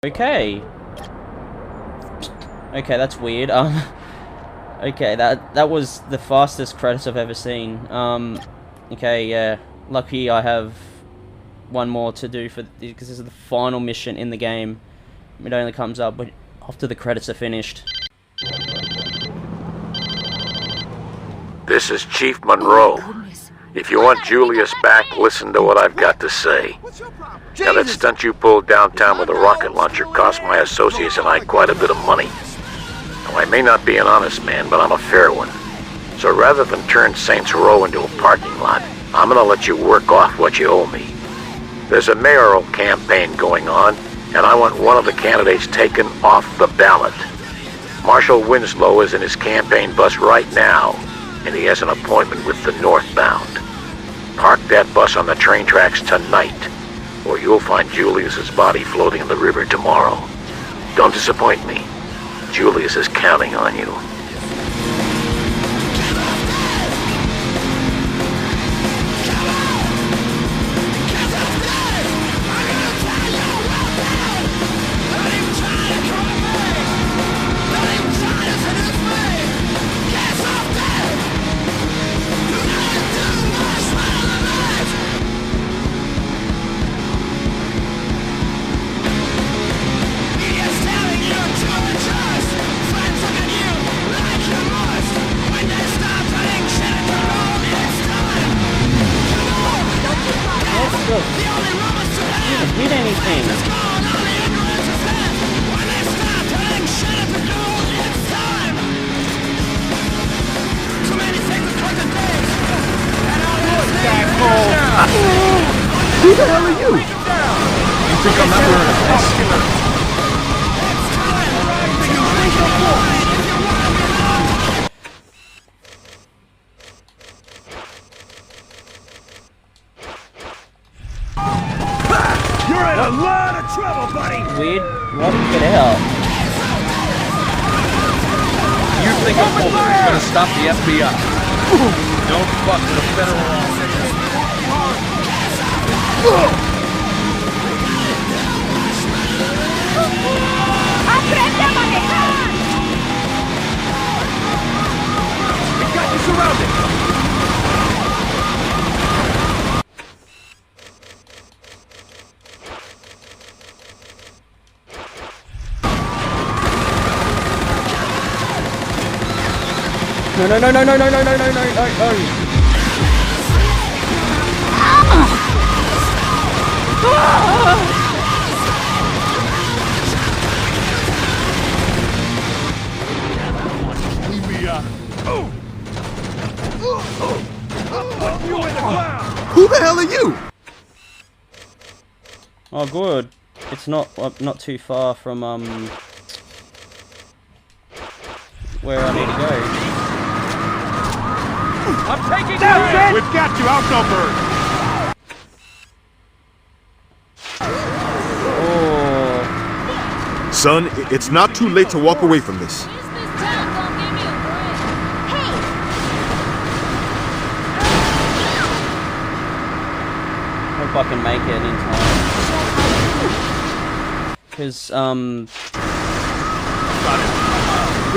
Okay. Okay, that's weird. Okay, that was the fastest credits I've ever seen. Okay, yeah. Lucky I have one more to do because this is the final mission in the game. It only comes up after the credits are finished. This is Chief Monroe. If you want Julius back, listen to what I've got to say. Now, that stunt you pulled downtown with a rocket launcher cost my associates and I quite a bit of money. Now, I may not be an honest man, but I'm a fair one. So rather than turn Saints Row into a parking lot, I'm gonna let you work off what you owe me. There's a mayoral campaign going on, and I want one of the candidates taken off the ballot. Marshal Winslow is in his campaign bus right now, and he has an appointment with the northbound. Park that bus on the train tracks tonight, or you'll find Julius's body floating in the river tomorrow. Don't disappoint me. Julius is counting on you. Hit anything. Who the hell are you? You think I'm not wearing a vest? You're in a lot of trouble, buddy! Weird. What? Get out. You think a bullet is gonna stop the FBI? Don't fuck with a federal officer. ¡Aprende a manejar! We got you surrounded! No. Leave me up. Put you in the ground! Who the hell are you? Oh, good. It's not too far from where I need to go. I'm taking you! We've got you outnumbered! Oh. Son, it's not too late to walk away from this. Hope I can make it in time. Because, the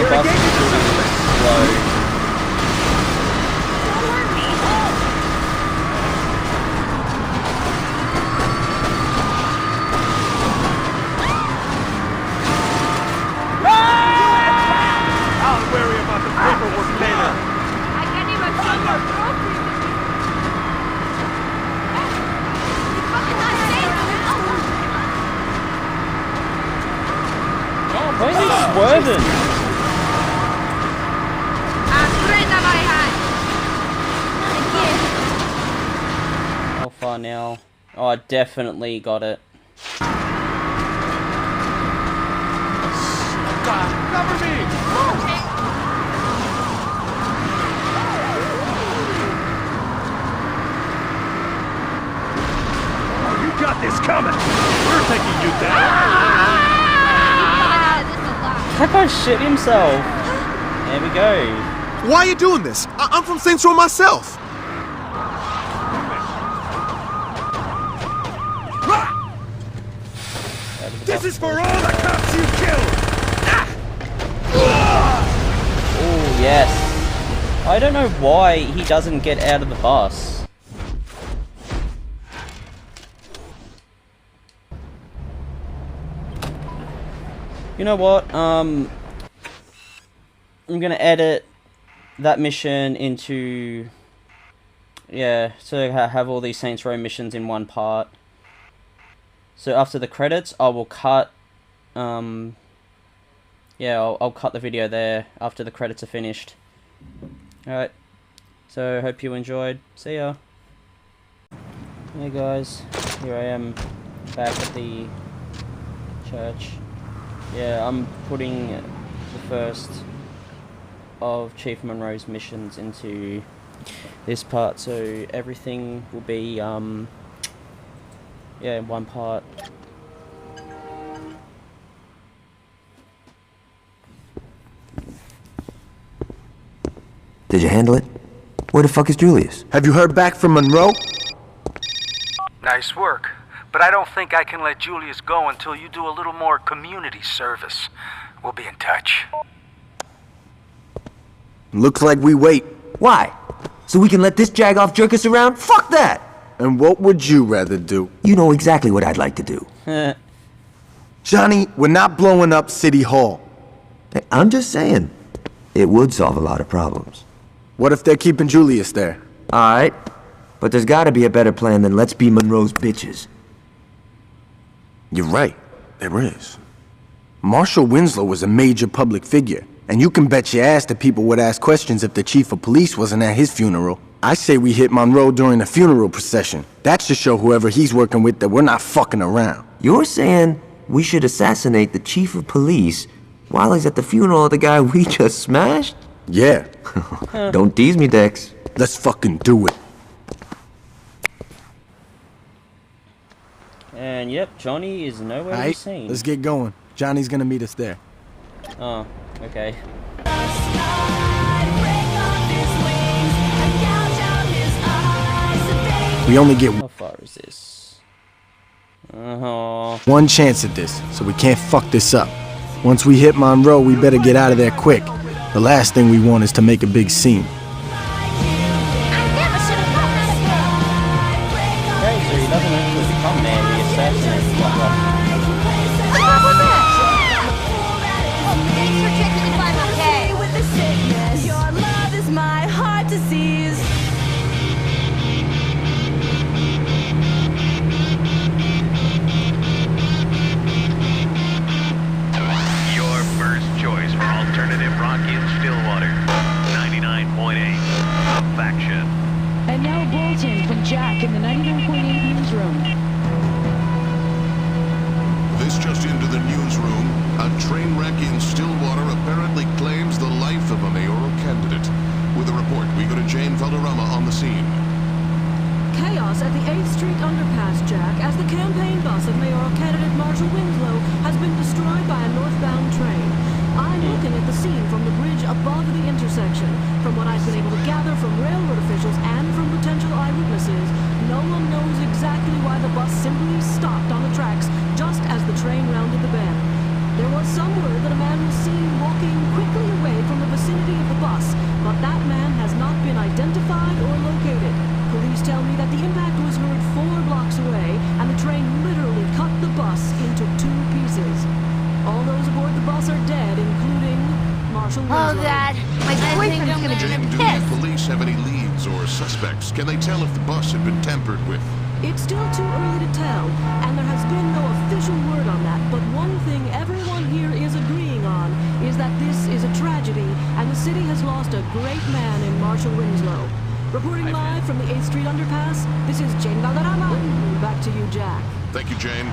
bus is slow. I'll worry about the paperwork later. I can't even find your groceries. Why is he swerving? Aprenda a manejar. How far now? Oh, I definitely got it. Cover me! Oh, you got this coming! We're taking you down! That guy shit himself. There we go. Why are you doing this? I'm from Saints Row myself. This is for all the cops you killed! Oh, yes. I don't know why he doesn't get out of the bus. You know what? I'm gonna edit that mission into... Yeah, so have all these Saints Row missions in one part. So after the credits, I will cut... Yeah, I'll cut the video there after the credits are finished. Alright, so hope you enjoyed. See ya. Hey guys, here I am back at the church. Yeah, I'm putting the first of Chief Monroe's missions into this part, so everything will be, yeah, in one part. Did you handle it? Where the fuck is Julius? Have you heard back from Monroe? Nice work. But I don't think I can let Julius go until you do a little more community service. We'll be in touch. Looks like we wait. Why? So we can let this jag-off jerk us around? Fuck that! And what would you rather do? You know exactly what I'd like to do. Johnny, we're not blowing up City Hall. Hey, I'm just saying, it would solve a lot of problems. What if they're keeping Julius there? Alright, but there's gotta be a better plan than let's be Monroe's bitches. You're right, there is. Marshal Winslow was a major public figure, and you can bet your ass that people would ask questions if the chief of police wasn't at his funeral. I say we hit Monroe during the funeral procession. That should show whoever he's working with that we're not fucking around. You're saying we should assassinate the chief of police while he's at the funeral of the guy we just smashed? Yeah. Don't tease me, Dex. Let's fucking do it. And yep, Johnny is nowhere to be Alright, seen. let's get going. Johnny's gonna meet us there. Oh, okay. We only get How far is this? Oh. one chance at this, so we can't fuck this up. Once we hit Monroe, we better get out of there quick. The last thing we want is to make a big scene. Okay, so he doesn't actually become man, he assassinates Butler. Thanks for checking if I'm okay. Your love is my heart disease. Your first choice for alternative rock in Stillwater. 99.8. Faction. And now a bulletin from Jack in the 99.8 newsroom. This just into the newsroom. A train wreck in Stillwater apparently claims the life of a mayoral candidate. With a report, we go to Jane Valderrama on the scene. Chaos at the 8th Street underpass, Jack, as the campaign bus of mayoral candidate Marshall Winslow has been destroyed by a northbound train. I'm looking at the scene from the bridge above the intersection. From what I've been able to gather from railroad officials and from potential eyewitnesses, no one knows exactly why the bus simply stopped on the tracks just as the train rounded the bend. There was some word that a man was seen walking quickly away from the vicinity of the bus, but that man has not been identified or located. Police tell me that the impact was heard 4 blocks away, and the train literally cut the bus into 2 pieces. All those aboard the bus are dead, including Marshall Winslow. Oh, God. My boyfriend's gonna Jane, be do the pissed. police have any leads or suspects? Can they tell if the bus had been tampered with? It's still too early to tell, and there has been no official word on that, but one thing everyone here is agreeing on is that this is a tragedy, and the city has lost a great man in Marshall Winslow. Reporting live from the 8th Street underpass, this is Jane Valderrama. Back to you, Jack. Thank you, Jane.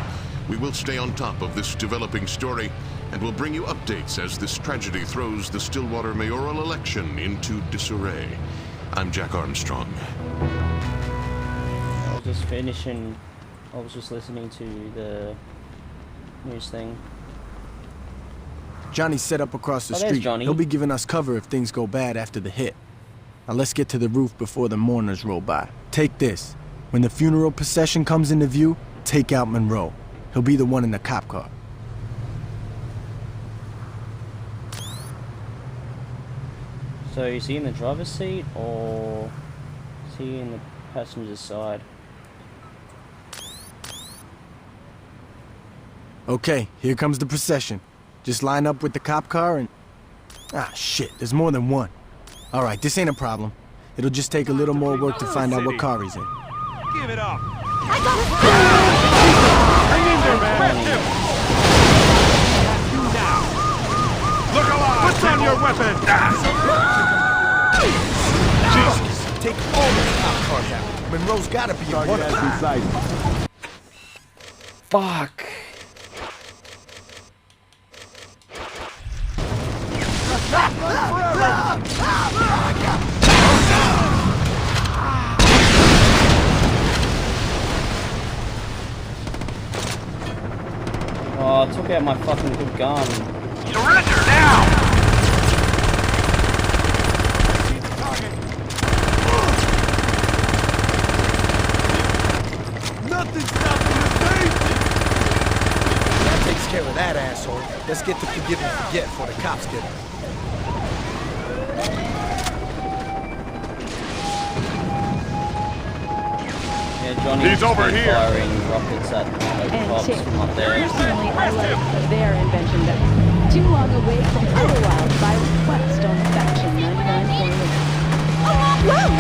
We will stay on top of this developing story, and we'll bring you updates as this tragedy throws the Stillwater mayoral election into disarray. I'm Jack Armstrong. I was just finishing, I was just listening to the news thing. Johnny's set up across the Oh, there's street. Johnny. He'll be giving us cover if things go bad after the hit. Now let's get to the roof before the mourners roll by. Take this. When the funeral procession comes into view, take out Monroe. He'll be the one in the cop car. So is he in the driver's seat or is he in the passenger's side? Okay, here comes the procession. Just line up with the cop car and... Ah, shit, there's more than one. Alright, this ain't a problem. It'll just take a little more work to find out what car he's in. Give it up. Hang in there, man! Smash him! Look alive! What's on your weapon? Jesus, take all those cop cars out. Monroe's gotta be on one of them. Fuck. Oh, I took out my fucking good gun. Surrender now! Nothing's stopping the thing! That takes care of that asshole. Let's get to forgive and forget before the cops get him. Yeah, Johnny He's over here. Firing rockets at cops from up there. Personally, I like their invention better. Too long away from otherwise by request on Faction 99.8. Whoa!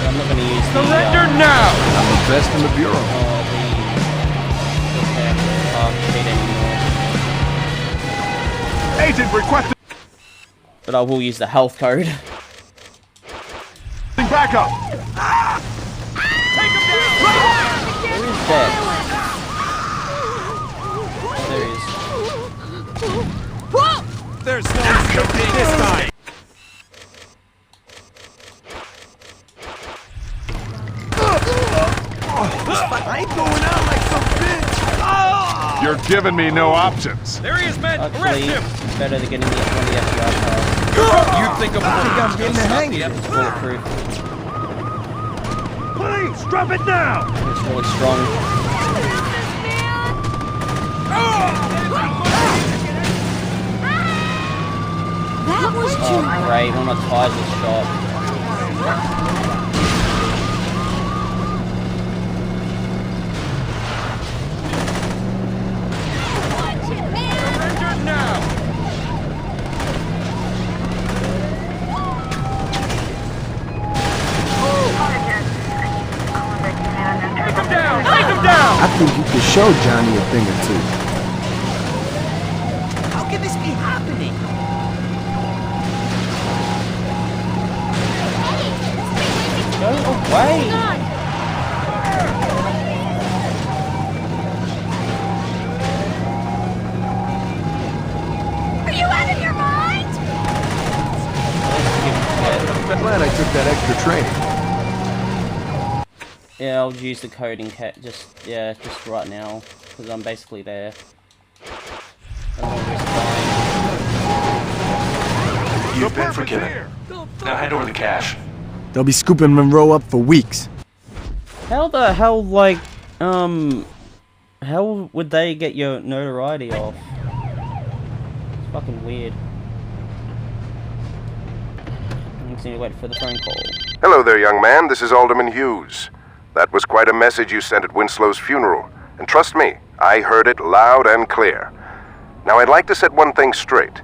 I'm not going to use Surrender now! I'm the best in the bureau. Sheet anymore. Agent requested. But I will use the health code. Back up. Take him down! Where is Dex? There he is. There's no escaping this time. I ain't going out like some bitch. You're giving me no options. There he is, man! Arrest Actually, him! it's better than getting one of the FBI cars. You think I'm getting the hang of it. It's bulletproof. Police, drop it now. It's really strong. That was too Oh, great. One of my tires was shot. Surrender now! Take him down! Take him down! I think you could show Johnny a thing or two. How can this be happening? Go away! Are you out of your mind? I'm glad I took that extra training. Yeah, I'll use the code in just right now, because I'm basically there. You've been forgiven. Now hand over the cash. They'll be scooping Monroe up for weeks. How the hell, like, how would they get your notoriety off? It's fucking weird. I just need to wait for the phone call. Hello there, young man. This is Alderman Hughes. That was quite a message you sent at Winslow's funeral. And trust me, I heard it loud and clear. Now, I'd like to set one thing straight.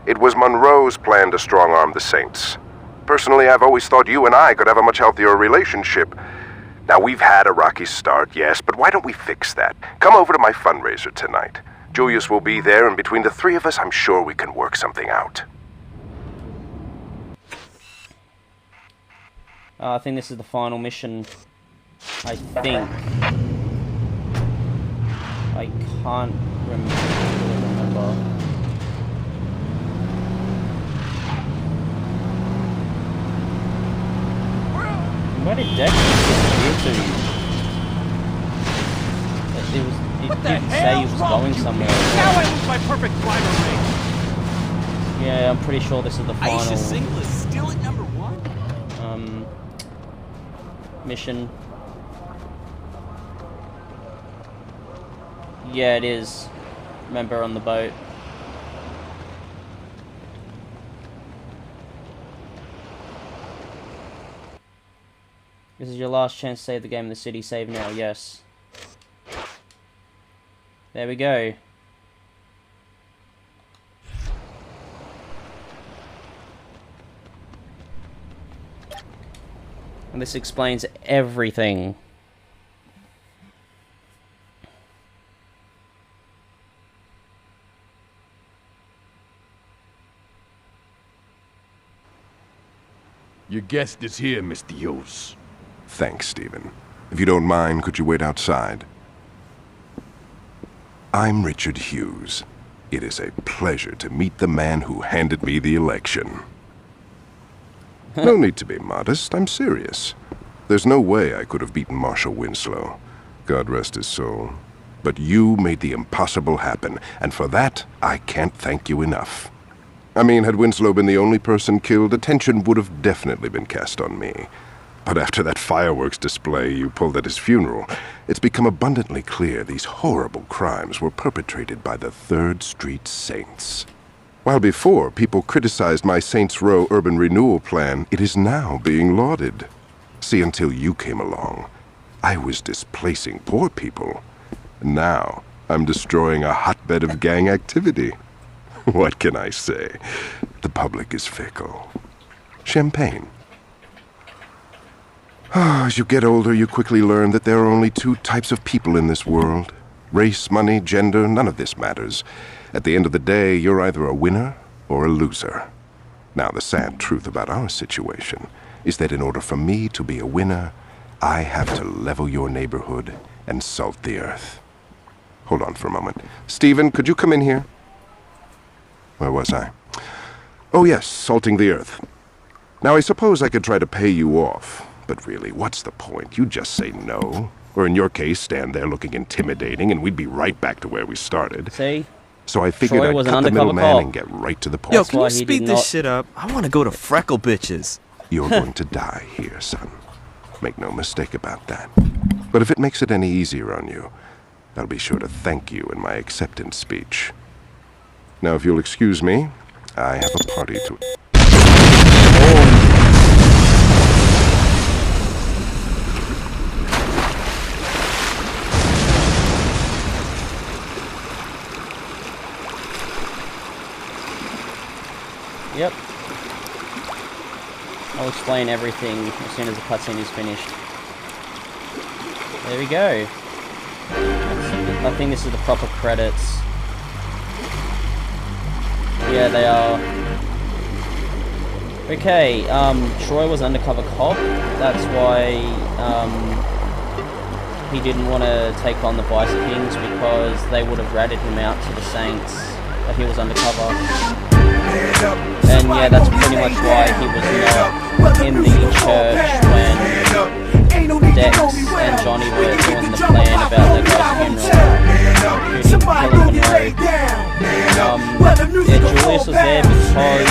It was Monroe's plan to strong-arm the Saints. Personally, I've always thought you and I could have a much healthier relationship. Now, we've had a rocky start, yes, but why don't we fix that? Come over to my fundraiser tonight. Julius will be there, and between the three of us, I'm sure we can work something out. I think this is the final mission. I think. I can't remember. Where did Dex disappear to? It didn't say he was going somewhere. Now I lose my perfect climber rate. Yeah, I'm pretty sure this is the final. Aisha Single is still at number 1. Mission. Yeah, it is. Remember, on the boat. This is your last chance to save the game in the city. Save now. Yes. There we go. And this explains everything. Your guest is here, Mr. Hughes. Thanks, Stephen. If you don't mind, could you wait outside? I'm Richard Hughes. It is a pleasure to meet the man who handed me the election. No need to be modest, I'm serious. There's no way I could have beaten Marshal Winslow. God rest his soul. But you made the impossible happen, and for that, I can't thank you enough. I mean, had Winslow been the only person killed, attention would have definitely been cast on me. But after that fireworks display you pulled at his funeral, it's become abundantly clear these horrible crimes were perpetrated by the 3rd Street Saints. While before people criticized my Saints Row urban renewal plan, it is now being lauded. See, until you came along, I was displacing poor people. Now, I'm destroying a hotbed of gang activity. What can I say? The public is fickle. Champagne. As you get older, you quickly learn that there are only 2 types of people in this world. Race, money, gender, none of this matters. At the end of the day, you're either a winner or a loser. Now, the sad truth about our situation is that in order for me to be a winner, I have to level your neighborhood and salt the earth. Hold on for a moment. Stephen, could you come in here? Where was I? Oh yes, salting the earth. Now I suppose I could try to pay you off, but really, what's the point? You just say no. Or in your case, stand there looking intimidating and we'd be right back to where we started. See? So I figured I'd cut the middleman and get right to the point. Yo, can you speed this shit up? I want to go to Freckle Bitches. You're going to die here, son. Make no mistake about that. But if it makes it any easier on you, I'll be sure to thank you in my acceptance speech. Now, if you'll excuse me, I have a party to... Yep. I'll explain everything as soon as the cutscene is finished. There we go. I think this is the proper credits. Yeah, they are. Okay, Troy was undercover cop. That's why he didn't want to take on the Vice Kings, because they would have ratted him out to the Saints, but he was undercover. And yeah, that's pretty much why he was not in the church when Dex and Johnny were doing the plan about the guy's funeral, shooting, killing Monroe. Yeah, Julius was there because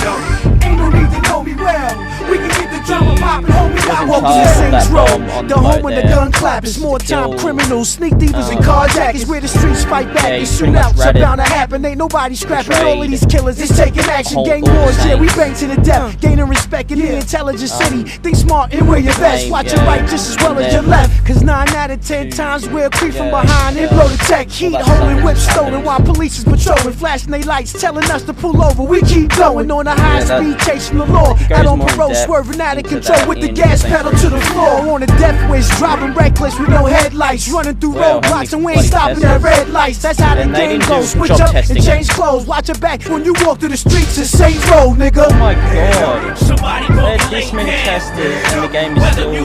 the home of the gun clappers, more time criminals, sneak thievers and carjackers, where the streets fight back. The shootouts are bound to happen. Ain't nobody scrapping all of these killers. It's taking action, gang wars. Yeah, we bang to the death, gaining respect in the intelligent city. Think smart and wear your best. Watch your right just as well as your left. Cause 9 out of 10 times we'll creep from behind and blow the tech. Heat holding whips stolen while police is patrolling, flashing they lights, telling us to pull over. We keep going on a high speed, chasing the law. Out on parole, swerving out of control with the gas pedal to the floor. On a death wish, driving reckless with no headlights, running through roadblocks and we ain't stopping at red lights. That's how the game goes. Switch up and change clothes. Watch your back when you walk through the streets of St. Road, nigga. Oh my god. There's this many testers and the game is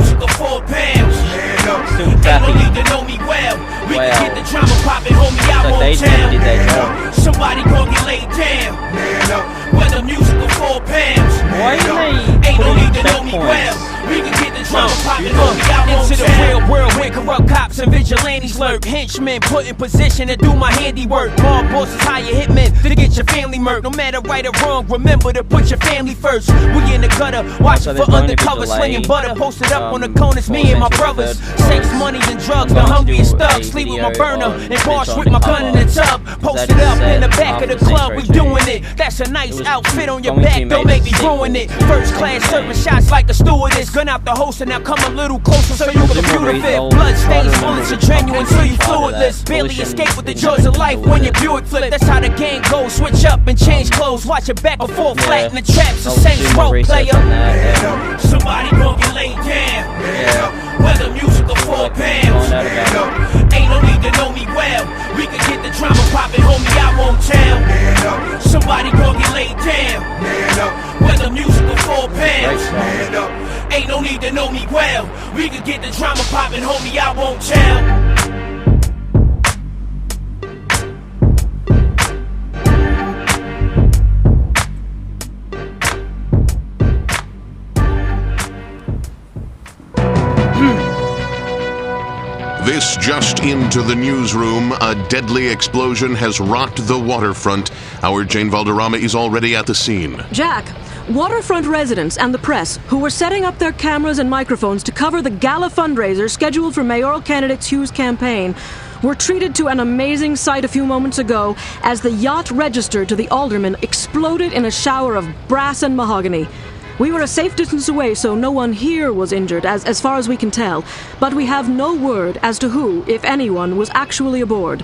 still crappy. Wow. It's like they never did their job. Somebody gon' get laid down. Whether music or 4 pounds. Why are they putting checkpoints? We can get the drama poppin', homie, out on into the real world where corrupt cops and vigilantes lurk. Henchmen put in position to do my handiwork. Mob bosses hire hitmen to get your family murked. No matter right or wrong, remember to put your family first. We in the gutter, watching for undercover, slinging butter. Posted up on the corners, me and my brothers. Sex, money, and drugs, the hungriest thugs. sleep with video my burner on and wash Adventure with my gun in the Undercover. tub. Posted That up said, in the back of after the club, we Saints Row doing 2, it. That's a nice was outfit on your going to back, be don't made make me as a ruin sequel it. to First the class game. serving shots like a stewardess. Gun out the holster, now come a little closer so you can computer fit. Blood stains, bullets are genuine, so you fluidless. Barely escape with the joys of life when your Buick flip. That's how the game goes. Switch up and change clothes. Watch it back and forth, flat in the traps. The Saints Row player. Somebody gon' get laid down. Whether music or 4 pounds. Ain't no need to know me well. We can get the drama poppin', homie, I won't tell. Somebody gon' get laid down. Whether music or 4 pounds. Ain't no need to know me well. We can get the drama poppin', homie, I won't tell. This just into the newsroom. A deadly explosion has rocked the waterfront. Our Jane Valderrama is already at the scene. Jack, waterfront residents and the press, who were setting up their cameras and microphones to cover the gala fundraiser scheduled for mayoral candidate Hugh's campaign, were treated to an amazing sight a few moments ago as the yacht registered to the alderman exploded in a shower of brass and mahogany. We were a safe distance away, so no one here was injured, as far as we can tell. But we have no word as to who, if anyone, was actually aboard.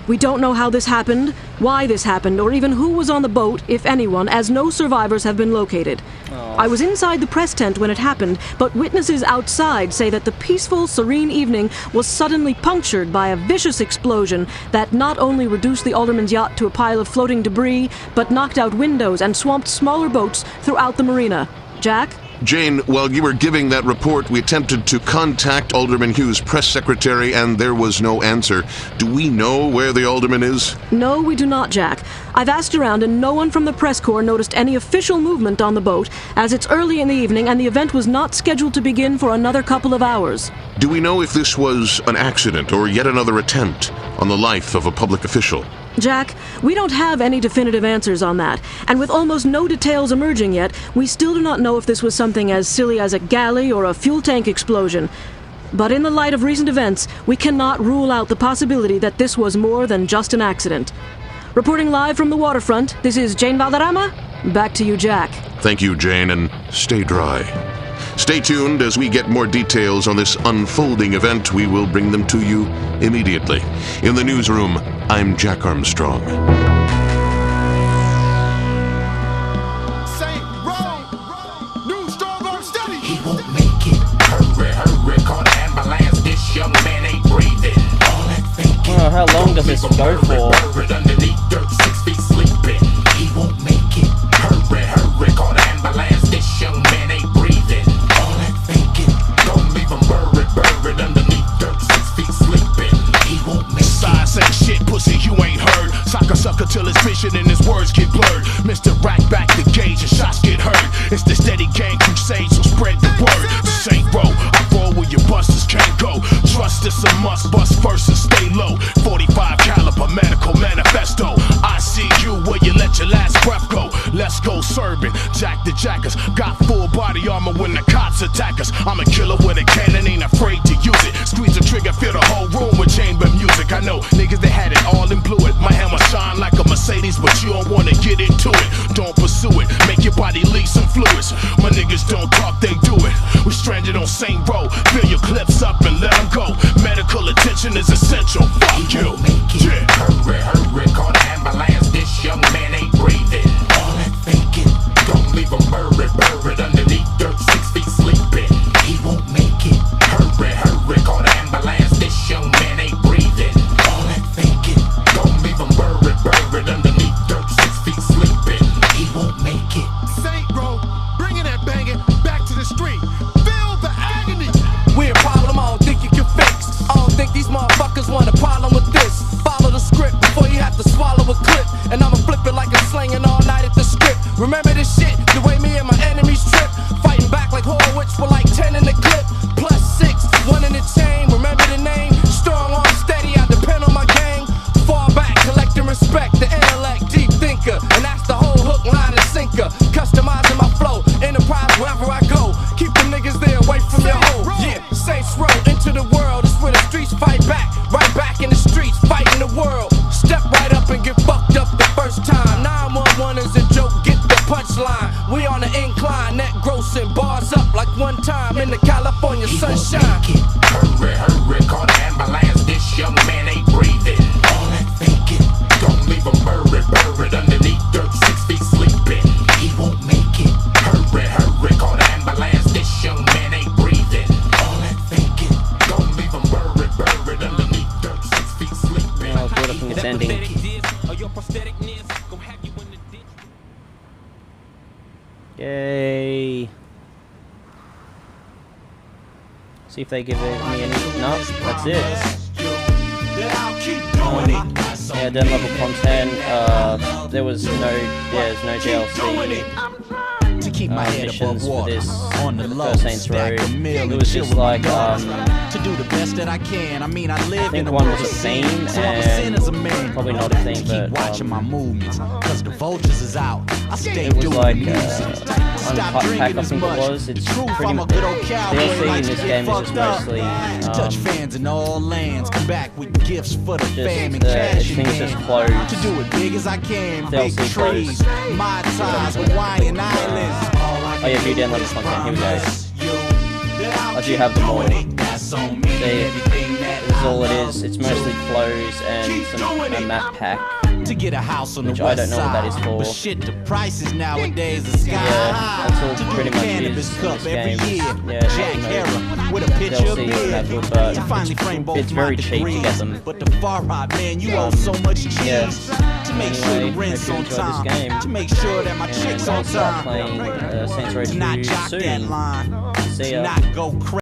We don't know how this happened, why this happened, or even who was on the boat, if anyone, as no survivors have been located. I was inside the press tent when it happened, but witnesses outside say that the peaceful, serene evening was suddenly punctured by a vicious explosion that not only reduced the alderman's yacht to a pile of floating debris, but knocked out windows and swamped smaller boats throughout the marina. Jack? Jane, while you were giving that report, we attempted to contact Alderman Hugh's press secretary, and there was no answer. Do we know where the alderman is? No, we do not, Jack. I've asked around, and no one from the press corps noticed any official movement on the boat, as it's early in the evening and the event was not scheduled to begin for another couple of hours. Do we know if this was an accident or yet another attempt on the life of a public official? Jack, we don't have any definitive answers on that, and with almost no details emerging yet, we still do not know if this was something as silly as a galley or a fuel tank explosion. But in the light of recent events, we cannot rule out the possibility that this was more than just an accident. Reporting live from the waterfront, this is Jane Valderrama. Back to you, Jack. Thank you, Jane, and stay dry. Stay tuned as we get more details on this unfolding event. We will bring them to you immediately. In the newsroom, I'm Jack Armstrong. He won't make it. Hurry, hurry, call the ambulance. This young man ain't breathing. All that thinking. Oh, how long does this go for? Underneath dirt, 6 feet sleeping. He won't make it. Hurry, hurry, call the ambulance. This young man ain't breathing. All that thinking. Don't leave him buried underneath dirt, 6 feet sleeping. He won't make it. Size ain't shit, pussy, you ain't heard. Sock a sucker till his vision and his words get blurred. Mr. Rack back the gauge and shots get heard. It's the steady gang crusade, so spread the word. This ain't row, I roll where your busters can't go. Trust is a must, bust first and stay low. 45 caliber medical manifesto. I see you where you let your last breath go. Let's go serving, Jack the Jackers. Got full body armor when the cops attack us. I'm a killer with a cannon, ain't afraid to use it. Squeeze the trigger, fill the whole room with chamber music. I know niggas that had it all and blew it. My hammer shine like a Mercedes, but you don't wanna get into it. Don't pursue it, make your body leak some fluids. My niggas don't talk, they do it. We stranded on St. Row, fill your clips up and let them go. Medical attention is essential, fuck you. Yeah. Hurry, hurry, call the ambulance. This young man ain't breathing. All that thinking. Don't leave him buried underneath dirt, 6 feet sleeping. He won't make Oh, good, I think it's ending. Yay. See if they give me any. No, that's it. Yeah, den level content. There was no DLC. Missions for this first Saints Row. It was just like to do the best that I can. I mean, I live in a one was a theme and probably not a theme, but watching my movements, cause the vultures is out. I stay it was doing like music. Uncut Pack, I think it was. It's pretty much DLC in this game is just mostly touch fans in all lands. Come back with gifts for the fam and cash. Things just closed. To do it big as I can. DLC big trees, my ties, Hawaiian Islands. Oh yeah, view download content. Here we go. I do have them all. See, that's all it is. It's mostly clothes and a map pack. To get a house on which the I don't know what that is for. But shit, the prices nowadays are sky high. That's all pretty much is cup this game. Jack Harrah with a picture of beer. But it's very cheap to get them. But the far right, man, you owe so much cheese. To make sure the rent's on time. To make sure that my chick's on time. Playing Saints Row 2 soon. See ya.